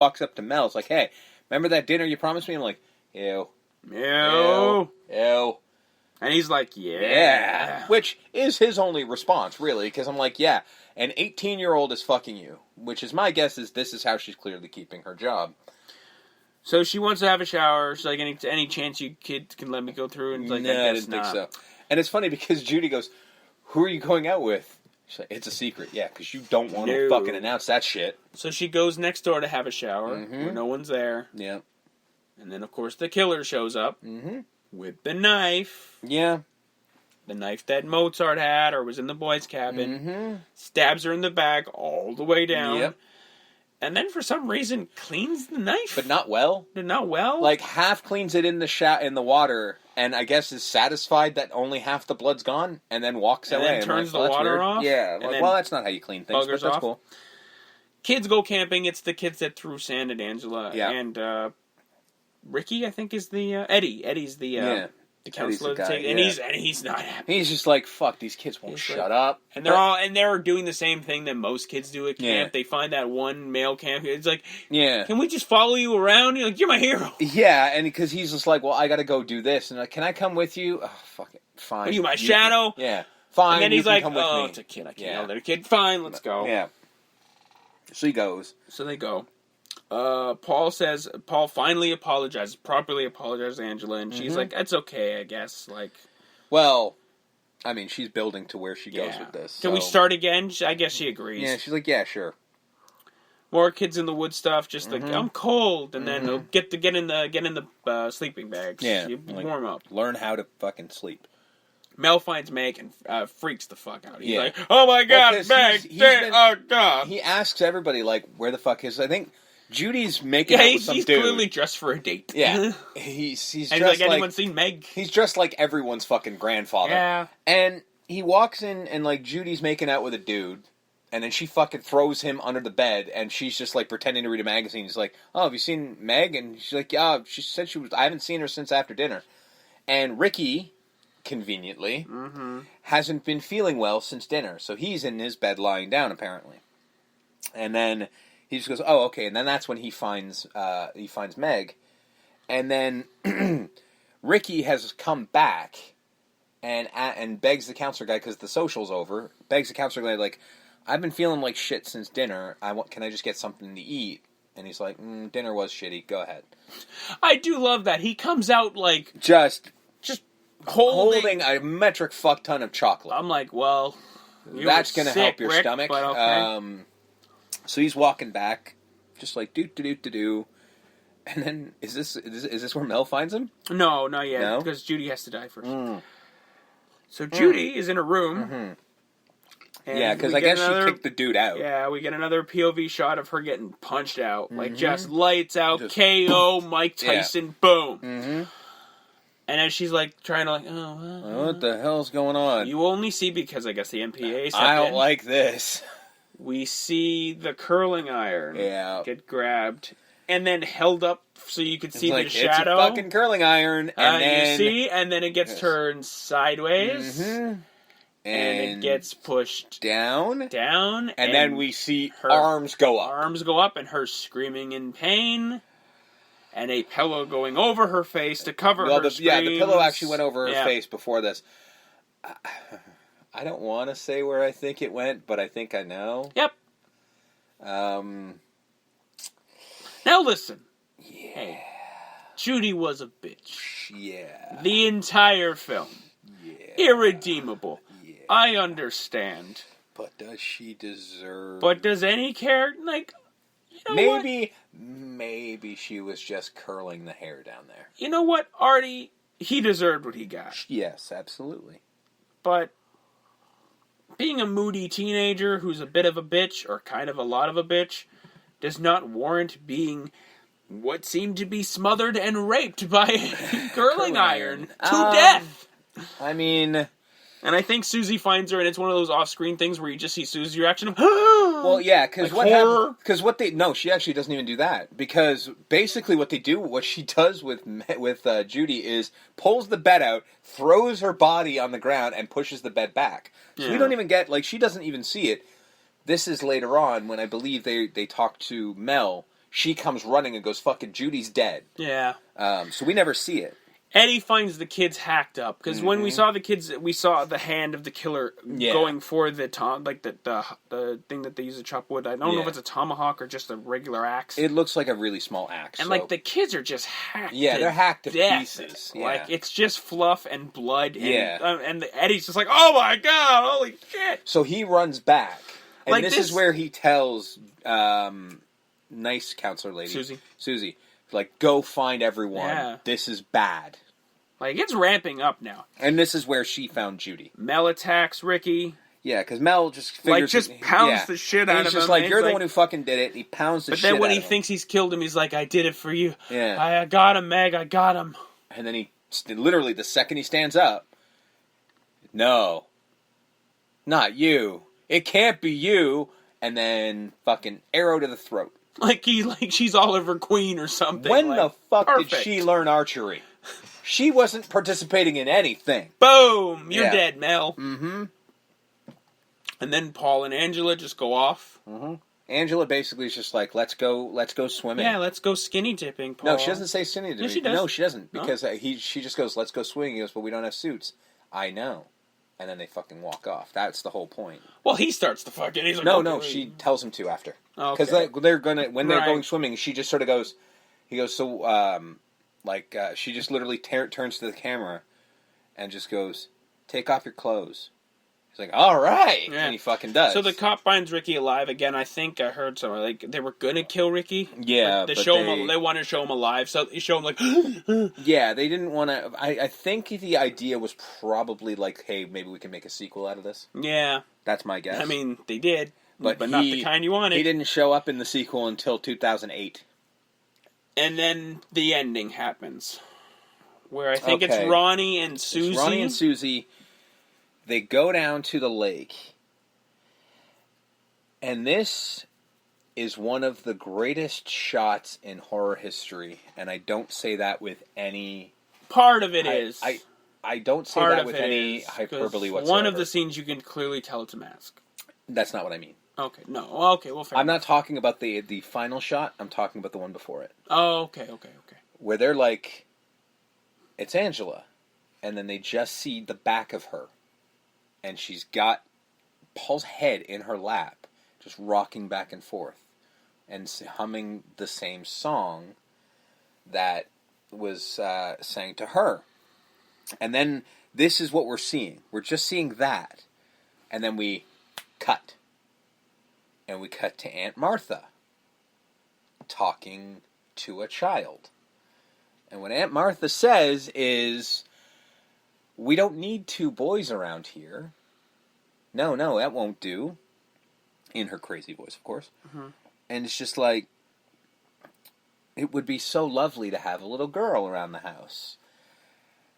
walks up to Mel. It's like, hey, remember that dinner you promised me? I'm like, ew. Ew. Ew. And he's like, yeah. Which is his only response, really, because I'm like, yeah, an 18-year-old is fucking you. Which is my guess is this is how she's clearly keeping her job. So she wants to have a shower. She's like, any chance you kids can let me go through? And he's like, no, I I guess didn't think not. so. And it's funny because Judy goes, who are you going out with? She's like, it's a secret. Yeah, because you don't want to fucking announce that shit. So she goes next door to have a shower where no one's there. Yeah. And then, of course, the killer shows up with the knife. Yeah. The knife that Mozart had or was in the boys' cabin. Stabs her in the back all the way down. Yep. And then, for some reason, cleans the knife. But not well. Not well? Like, half cleans it in the water, and I guess is satisfied that only half the blood's gone, and then walks away. And then turns the water off? Yeah. Like, well, that's not how you clean things, but that's cool. Kids go camping. It's the kids that threw sand at Angela. Yeah. And Ricky, I think, is the... Eddie. Eddie's the counselor. The guy, and he's not happy. He's just like, fuck, these kids won't shut up. And they're doing the same thing that most kids do at camp. Yeah. They find that one male camp. It's like, can we just follow you around? You're like, you're my hero. Yeah, and because he's just like, well, I got to go do this. And like, can I come with you? Oh, fuck it. Fine. Are you my shadow? Yeah. Fine. And then he's like, come with me. It's a kid. I can't yell at a kid. Fine, let's go. Yeah. So he goes. So they go. Paul finally properly apologizes to Angela, and she's like, "That's okay, I guess." Like, well, I mean, she's building to where she goes with this. Can we start again? I guess she agrees. Yeah, she's like, "Yeah, sure." More kids in the wood stuff. Just like, I'm cold, and then they'll get in the sleeping bags. Yeah, warm up. Learn how to fucking sleep. Mel finds Meg and freaks the fuck out. He's like, "Oh my god, Meg! Oh god!" He asks everybody like, "Where the fuck is?" I think Judy's making out with some dude. He's clearly dressed for a date. Yeah. He's and dressed like, anyone seen Meg? He's dressed like everyone's fucking grandfather. Yeah. And he walks in and, like, Judy's making out with a dude. And then she fucking throws him under the bed. And she's just, like, pretending to read a magazine. He's like, oh, have you seen Meg? And she's like, yeah, she said I haven't seen her since after dinner. And Ricky, conveniently, hasn't been feeling well since dinner. So he's in his bed lying down, apparently. And then... he just goes, oh, okay, and then that's when he finds Meg, and then Ricky has come back and begs the counselor guy because the social's over. Begs the counselor guy like, I've been feeling like shit since dinner. Can I just get something to eat? And he's like, dinner was shitty. Go ahead. I do love that he comes out like just holding a metric fuck ton of chocolate. I'm like, well, that's gonna help your Rick, stomach. But okay. So he's walking back, just like do, and then is this where Mel finds him? No, not yet, because Judy has to die first. So Judy is in a room. Yeah, because I guess she kicked the dude out. Yeah, we get another POV shot of her getting punched out, like just lights out, KO, Mike Tyson, boom. And as she's like trying to what the hell's going on? You only see because I guess the MPA. I don't like this. We see the curling iron get grabbed and then held up so you could see the shadow. It's a fucking curling iron. And then... you see? And then it gets turned sideways. And it gets pushed down. And then we see her arms go up. Arms go up and her screaming in pain. And a pillow going over her face to cover her screams. Yeah, the pillow actually went over her face before this. I don't want to say where I think it went, but I think I know. Yep. Now listen. Yeah. Hey, Judy was a bitch. Yeah. The entire film. Yeah. Irredeemable. Yeah. I understand. But does she deserve... But does any character... Like, you know maybe she was just curling the hair down there. You know what, Artie? He deserved what he got. Yes, absolutely. But... being a moody teenager who's a bit of a bitch, or kind of a lot of a bitch, does not warrant being what seemed to be smothered and raped by a curling iron to death. I mean... And I think Susie finds her, and it's one of those off-screen things where you just see Susie's reaction of, well, yeah, because like no, she actually doesn't even do that. Because basically what she does with Judy is pulls the bed out, throws her body on the ground, and pushes the bed back. So we don't even get, she doesn't even see it. This is later on when I believe they talk to Mel. she comes running and goes, "Fucking Judy's dead." Yeah. So we never see it. Eddie finds the kids hacked up because when we saw the kids, we saw the hand of the killer going for the the thing that they use to chop wood. I don't know if it's a tomahawk or just a regular axe. It looks like a really small axe. And like the kids are just hacked. Yeah, they're hacked to death. pieces. Yeah. Like it's just fluff and blood. And, Yeah. And Eddie's just like, oh my god, holy shit! So he runs back, and Like this is where he tells nice counselor lady Susie, like, go find everyone. Yeah. This is bad. Like it's ramping up now. And this is where she found Judy. Mel attacks Ricky. Yeah, because Mel just figures... pounds the shit out of him. He's just like, you're the one who fucking did it. He pounds the shit out of him. But then when he thinks he's killed him, he's like, I did it for you. Yeah. I got him, Meg. I got him. And then he, literally, the second he stands up, no, not you. It can't be you. And then fucking arrow to the throat. Like she's Oliver Queen or something. When like, the fuck perfect. did she learn archery? She wasn't participating in anything. Boom! You're dead, Mel. Mm-hmm. And then Paul and Angela just go off. Mm-hmm. Angela basically is just like, let's go swimming. Yeah, let's go skinny dipping, Paul. No, she doesn't say skinny dipping. Yes, she does. No, she doesn't. Because she just goes, let's go swimming. He goes, but we don't have suits. I know. And then they fucking walk off. That's the whole point. Well, he starts to fucking... He's like, no, she tells him to after. Because they're gonna... When they're going swimming, she just sort of goes... He goes, so, she just literally turns to the camera and just goes, take off your clothes. He's like, all right! Yeah. And he fucking does. So the cop finds Ricky alive again. I think I heard somewhere, like, they were gonna kill Ricky. Yeah, but they wanted to show him alive, so you show him, like... Yeah, they didn't want to... I think the idea was probably, like, hey, maybe we can make a sequel out of this. Yeah. That's my guess. I mean, they did, but not the kind you wanted. He didn't show up in the sequel until 2008. And then the ending happens, where I think it's Ronnie and Susie. It's Ronnie and Susie. They go down to the lake. And this is one of the greatest shots in horror history. And I don't say that with any... Part of it is. I don't say that with any hyperbole whatsoever. One of the scenes you can clearly tell it's a mask. That's not what I mean. Okay, no. Okay, well, fair I'm not talking about the final shot. I'm talking about the one before it. Oh, okay. Where they're like, it's Angela. And then they just see the back of her. And she's got Paul's head in her lap, just rocking back and forth. And humming the same song that was sang to her. And then this is what we're seeing. We're just seeing that. And then we cut. And we cut to Aunt Martha talking to a child. And what Aunt Martha says is, we don't need two boys around here. No, that won't do. In her crazy voice, of course. Mm-hmm. And it's just like, it would be so lovely to have a little girl around the house.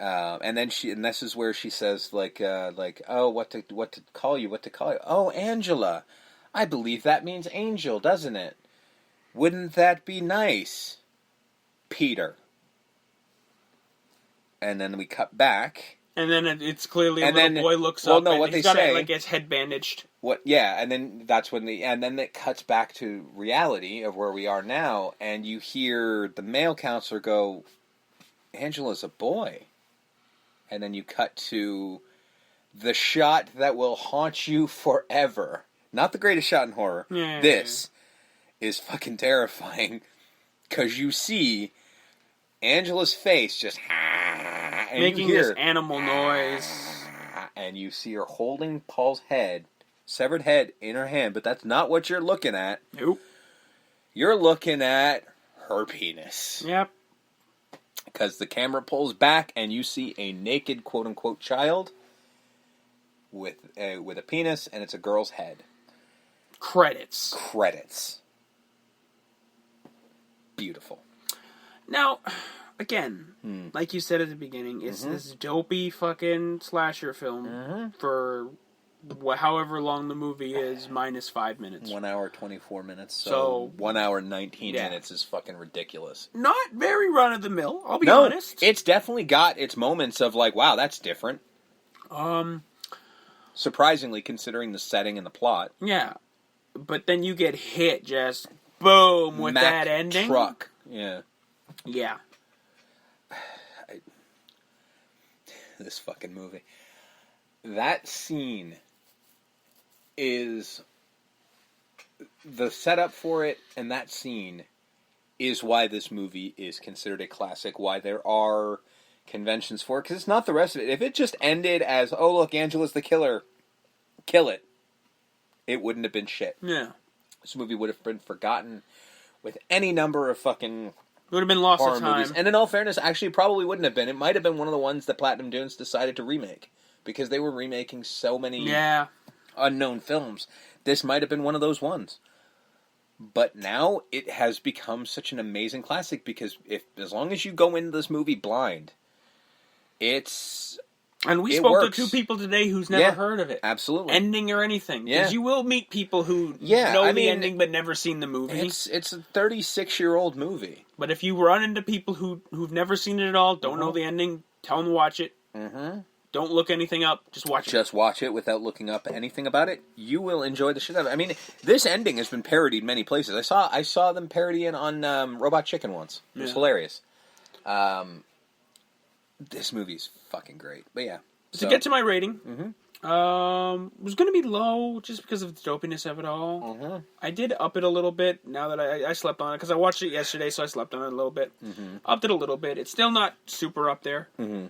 And this is where she says, oh, what to call you? Oh, Angela. I believe that means angel, doesn't it? Wouldn't that be nice? Peter. And then we cut back. And then it's clearly a little boy looks up and he's got his head bandaged. And then that's when and then it cuts back to reality of where we are now, and you hear the male counselor go, Angela's a boy. And then you cut to the shot that will haunt you forever. Not the greatest shot in horror. Yeah. This is fucking terrifying. Because you see Angela's face just... And making this animal noise. And you see her holding Paul's severed head, in her hand. But that's not what you're looking at. Nope. You're looking at her penis. Yep. Because the camera pulls back and you see a naked, quote-unquote, child with a penis, and it's a girl's head. Credits. Beautiful. Now, again, like you said at the beginning, it's this dopey fucking slasher film for however long the movie is, minus 5 minutes. 1 hour, 24 minutes. So 1 hour, 19 minutes is fucking ridiculous. Not very run-of-the-mill, I'll be honest. It's definitely got its moments of like, wow, that's different. Surprisingly, considering the setting and the plot. Yeah. But then you get hit just boom, with Mack that ending. truck. Yeah. Yeah. This fucking movie. That scene is the setup for it, and that scene is why this movie is considered a classic, why there are conventions for it, because it's not the rest of it. If it just ended as, oh, look, Angela's the killer, kill it, it wouldn't have been shit. Yeah. This movie would have been forgotten with any number of fucking... It would have been lost horror of time. movies. And in all fairness, actually probably wouldn't have been. It might have been one of the ones that Platinum Dunes decided to remake. Because they were remaking so many unknown films. This might have been one of those ones. But now it has become such an amazing classic because as long as you go into this movie blind, it's... And we spoke to two people today who's never heard of it. Absolutely. Ending or anything. Yeah. Because you will meet people who know the ending but never seen the movie. It's a 36-year-old movie. But if you run into people who've never seen it at all, don't know the ending, tell them to watch it. Mm-hmm. Don't look anything up. Just watch it. Just watch it without looking up anything about it. You will enjoy the shit out of it. I mean, this ending has been parodied many places. I saw them parodying on Robot Chicken once. It was hilarious. This movie's fucking great. But yeah. To get to my rating, it was going to be low just because of the dopiness of it all. Mm-hmm. I did up it a little bit now that I slept on it because I watched it yesterday, so I slept on it a little bit. Mm-hmm. Upped it a little bit. It's still not super up there. Mm-hmm.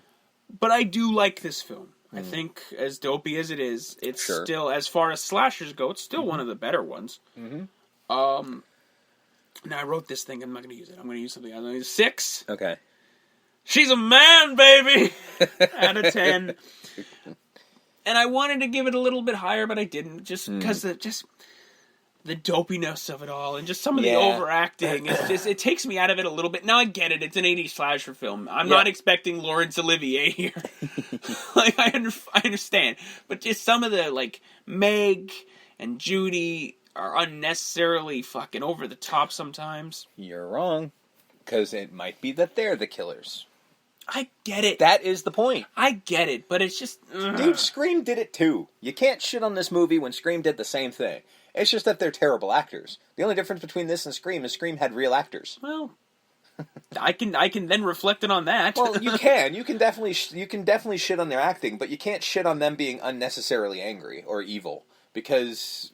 But I do like this film. I think, as dopey as it is, it's still, as far as slashers go, it's still one of the better ones. Mm-hmm. Now, I wrote this thing. I'm not going to use it. I'm going to use something else. I'm going to use 6. Okay. She's a man, baby! Out of 10. And I wanted to give it a little bit higher, but I didn't. Just because the dopiness of it all and just some of the overacting. It takes me out of it a little bit. Now I get it. It's an 80s slasher film. I'm not expecting Laurence Olivier here. I understand. But just some of the, Meg and Judy are unnecessarily fucking over the top sometimes. You're wrong. Because it might be that they're the killers. I get it. That is the point. I get it, but it's just... Dude, Scream did it too. You can't shit on this movie when Scream did the same thing. It's just that they're terrible actors. The only difference between this and Scream is Scream had real actors. Well, I can then reflect it on that. Well, you can. You can definitely shit on their acting, but you can't shit on them being unnecessarily angry or evil because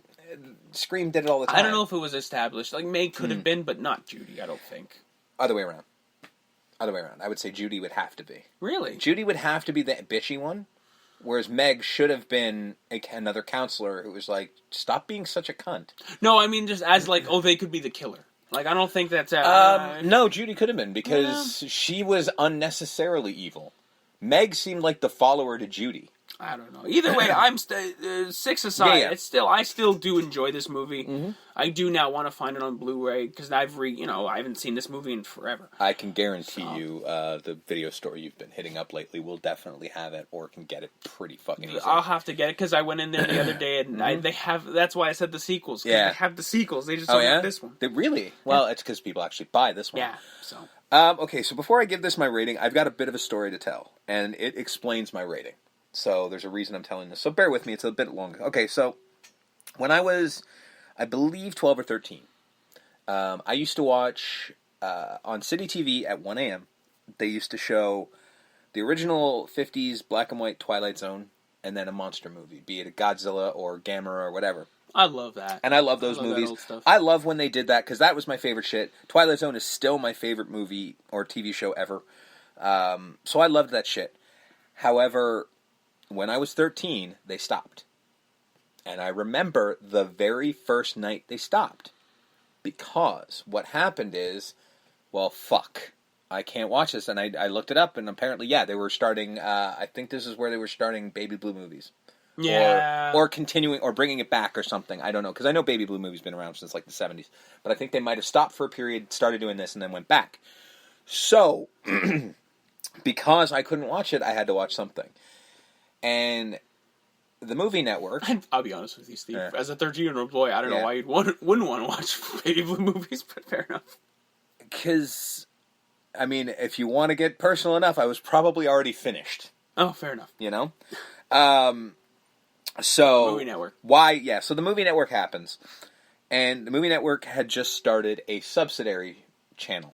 Scream did it all the time. I don't know if it was established. Meg could have been, but not Judy, I don't think. Other way around. I would say Judy would have to be. Really? Judy would have to be the bitchy one, whereas Meg should have been another counselor who was like, stop being such a cunt. No, I mean just as they could be the killer. I don't think that's... No, Judy could have been, because she was unnecessarily evil. Meg seemed like the follower to Judy. I don't know. Either way, I'm 6 aside. It's still, I still do enjoy this movie. Mm-hmm. I do now want to find it on Blu-ray because I haven't seen this movie in forever. I can guarantee you, the video store you've been hitting up lately will definitely have it, or can get it pretty fucking easily. I'll have to get it because I went in there the other day and they have. That's why I said the sequels. They have the sequels. They just don't have this one. They really? Well, it's because people actually buy this one. Yeah. So. Okay, so before I give this my rating, I've got a bit of a story to tell, and it explains my rating. So there's a reason I'm telling this. So bear with me. It's a bit long. Okay, so when I was, I believe, 12 or 13, I used to watch on City TV at 1 a.m. They used to show the original 50s black and white Twilight Zone and then a monster movie, be it a Godzilla or Gamera or whatever. I love that. And I love those movies. That old stuff. I love when they did that because that was my favorite shit. Twilight Zone is still my favorite movie or TV show ever. So I loved that shit. However, when I was 13, they stopped. And I remember the very first night they stopped. Because what happened is, well, fuck. I can't watch this. And I looked it up, and apparently, they were starting, I think this is where they were starting Baby Blue movies. Yeah. Or continuing, or bringing it back or something. I don't know. Because I know Baby Blue movies been around since, the 70s. But I think they might have stopped for a period, started doing this, and then went back. So, because I couldn't watch it, I had to watch something. And the movie network... I'll be honest with you, Steve. As a 13-year-old boy, I don't know why you wouldn't want to watch Baby Blue movies, but fair enough. Because, I mean, if you want to get personal enough, I was probably already finished. Oh, fair enough. You know? So... Movie network. Why... Yeah, so the movie network happens. And the movie network had just started a subsidiary channel